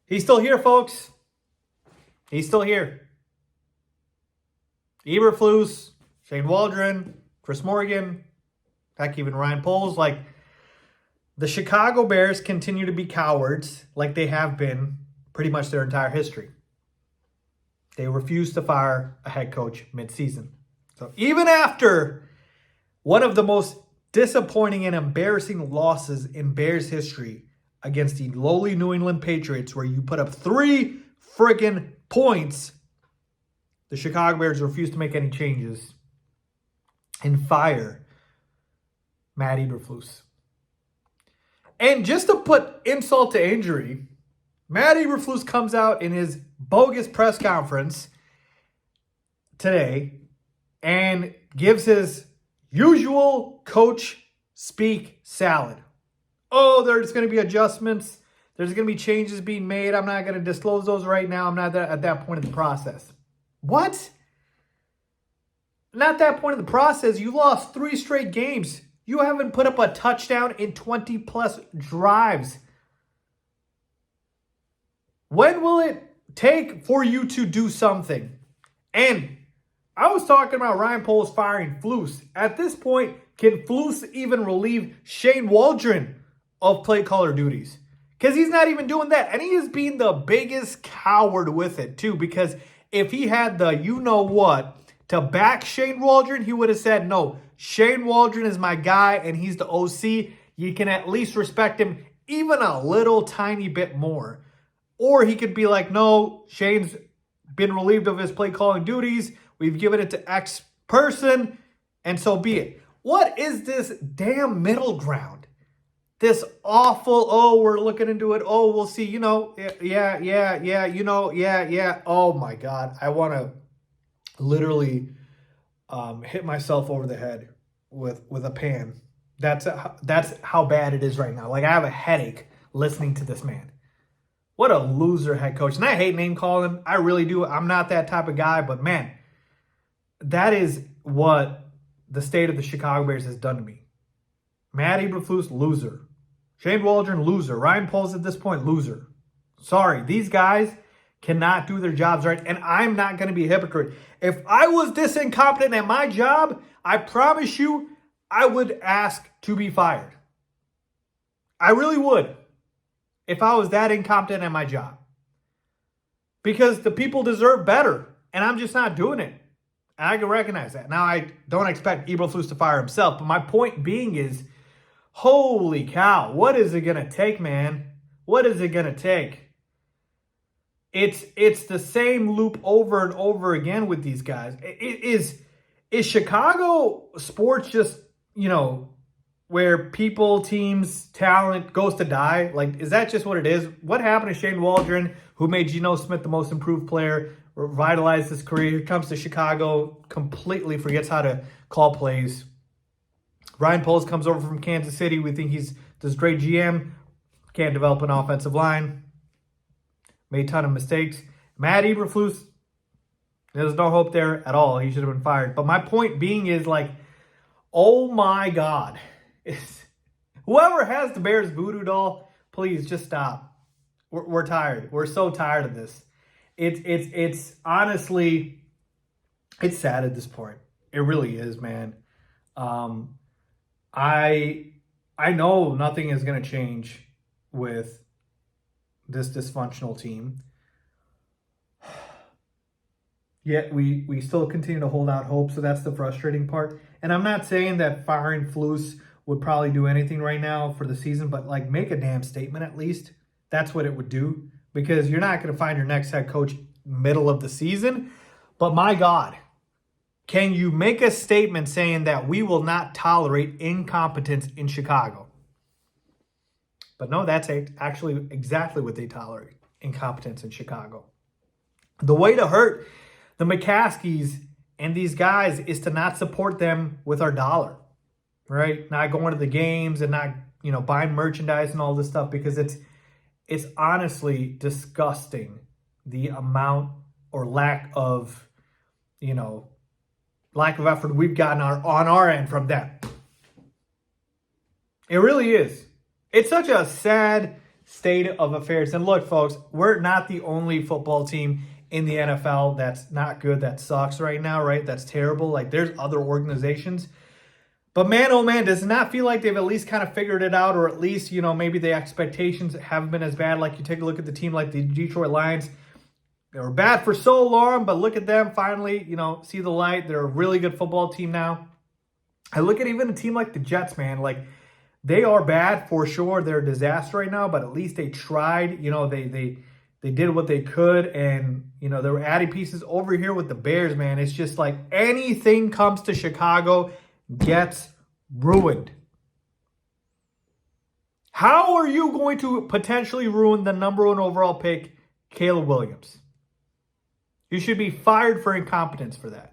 He's still here, folks. He's still here. Eberflus, Shane Waldron, Chris Morgan, heck, even Ryan Poles. Like, the Chicago Bears continue to be cowards like they have been pretty much their entire history. They refuse to fire a head coach midseason. So even after one of the most disappointing and embarrassing losses in Bears history against the lowly New England Patriots, where you put up 3 friggin' points, the Chicago Bears refuse to make any changes and fire Matt Eberflus. And just to put insult to injury, Matt Eberflus comes out in his bogus press conference today and gives his usual coach speak salad. Oh, there's going to be adjustments. There's going to be changes being made. I'm not going to disclose those right now. I'm not at that point in the process. What? Not that point in the process. You lost 3 straight games. You haven't put up a touchdown in 20-plus drives. When will it take for you to do something? And I was talking about Ryan Poles firing Flus. At this point, can Flus even relieve Shane Waldron of play caller duties? Because he's not even doing that. And he is being the biggest coward with it, too. Because if he had the you-know-what to back Shane Waldron, he would have said, no, Shane Waldron is my guy and he's the OC. You can at least respect him even a little tiny bit more. Or he could be like, no, Shane's been relieved of his play calling duties. We've given it to X person, and so be it. What is this damn middle ground? This awful, oh, we're looking into it. Oh, we'll see. Yeah. Oh, my God. I want to literally hit myself over the head with a pan. That's how bad it is right now. Like, I have a headache listening to this man. What a loser head coach. And I hate name calling. I really do. I'm not that type of guy. But, man, that is what the state of the Chicago Bears has done to me. Matt Eberflus, loser. Shane Waldron, loser. Ryan Poles at this point, loser. Sorry, these guys cannot do their jobs right. And I'm not going to be a hypocrite. If I was this incompetent at my job, I promise you I would ask to be fired. I really would. If I was that incompetent at my job. Because the people deserve better. And I'm just not doing it. And I can recognize that. Now, I don't expect Eberflus to fire himself. But my point being is, holy cow, what is it going to take, man? What is it going to take? It's the same loop over and over again with these guys. Is Chicago sports just, where people, teams, talent goes to die? Like, is that just what it is? What happened to Shane Waldron, who made Geno Smith the most improved player, revitalized his career, comes to Chicago, completely forgets how to call plays. Ryan Poles comes over from Kansas City. We think he's this great GM. Can't develop an offensive line. Made a ton of mistakes. Matt Eberflus, there's no hope there at all. He should have been fired. But my point being is, like, oh my God. Whoever has the Bears voodoo doll, please just stop. We're tired. We're so tired of this. It's honestly, it's sad at this point. It really is, man. I know nothing is going to change with this dysfunctional team. Yet we still continue to hold out hope, so that's the frustrating part. And I'm not saying that firing Flus would probably do anything right now for the season, but, like, make a damn statement at least. That's what it would do, because you're not going to find your next head coach middle of the season. But my God, can you make a statement saying that we will not tolerate incompetence in Chicago? But no, that's actually exactly what they tolerate, incompetence in Chicago. The way to hurt the McCaskies and these guys is to not support them with our dollar, right? Not going to the games and not, buying merchandise and all this stuff, because it's honestly disgusting the amount or lack of effort we've gotten on our end from them. It really is. It's such a sad state of affairs. And look, folks, we're not the only football team in the NFL that's not good, that sucks right now, right? That's terrible. Like, there's other organizations. But man, oh man, does it not feel like they've at least kind of figured it out, or at least, maybe the expectations haven't been as bad. Like, you take a look at the team like the Detroit Lions. They were bad for so long, but look at them finally, see the light. They're a really good football team now. I look at even a team like the Jets, man. Like, they are bad for sure. They're a disaster right now, but at least they tried. They did what they could, and, they were adding pieces over here with the Bears, man. It's just like anything comes to Chicago gets ruined. How are you going to potentially ruin the number 1 overall pick, Caleb Williams? You should be fired for incompetence for that.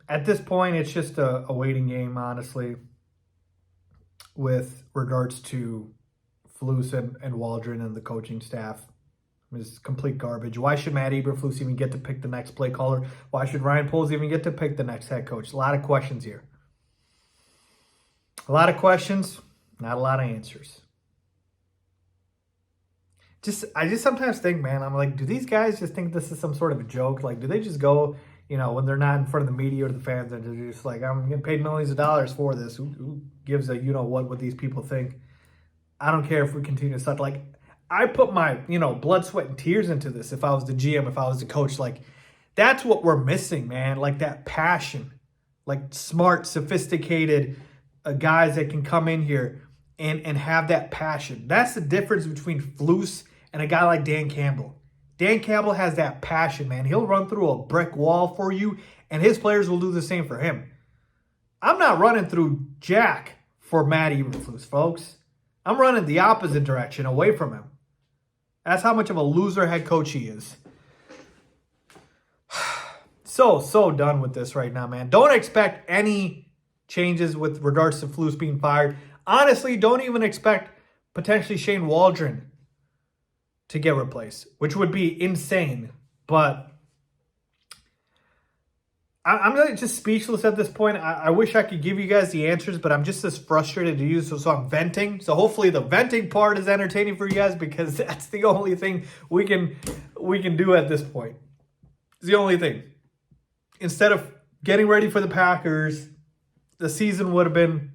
At this point, it's just a waiting game, honestly, with regards to Flus and Waldron and the coaching staff. It's complete garbage. Why should Matt Eberflus even get to pick the next play caller? Why should Ryan Poles even get to pick the next head coach? A lot of questions here. A lot of questions, not a lot of answers. I just sometimes think, man, I'm like, do these guys just think this is some sort of a joke? Like, do they just go, when they're not in front of the media or the fans, and they're just like, I'm getting paid millions of dollars for this. Who gives a what these people think? I don't care if we continue to suck. Like, I put my, blood, sweat, and tears into this if I was the GM, if I was the coach. Like, that's what we're missing, man. Like, that passion. Like, smart, sophisticated guys that can come in here and have that passion. That's the difference between Flus and a guy like Dan Campbell. Dan Campbell has that passion, man. He'll run through a brick wall for you, and his players will do the same for him. I'm not running through Jack for Matt Eberflus, folks. I'm running the opposite direction, away from him. That's how much of a loser head coach he is. So done with this right now, man. Don't expect any changes with regards to Flus being fired. Honestly, don't even expect potentially Shane Waldron to get replaced, which would be insane. But I'm just speechless at this point. I wish I could give you guys the answers, but I'm just as frustrated to you. So I'm venting. So hopefully the venting part is entertaining for you guys, because that's the only thing we can do at this point. It's the only thing. Instead of getting ready for the Packers, the season would have been,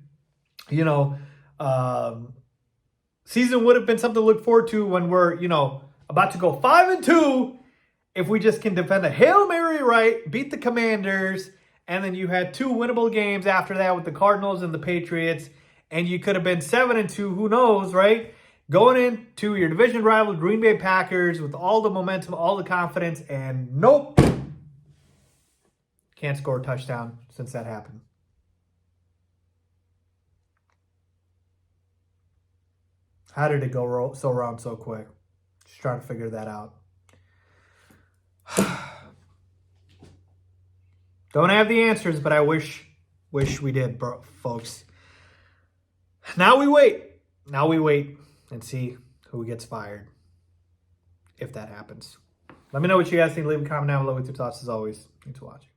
season would have been something to look forward to when we're, about to go 5-2. If we just can defend a Hail Mary right, beat the Commanders, and then you had 2 winnable games after that with the Cardinals and the Patriots, and you could have been 7-2, who knows, right? Going into your division rival Green Bay Packers with all the momentum, all the confidence, and nope. Can't score a touchdown since that happened. How did it go so wrong so quick? Just trying to figure that out. Don't have the answers, but I wish we did, folks. Now we wait. And see who gets fired, if that happens. Let me know what you guys think. Leave a comment down below with your thoughts, as always. Thanks for watching.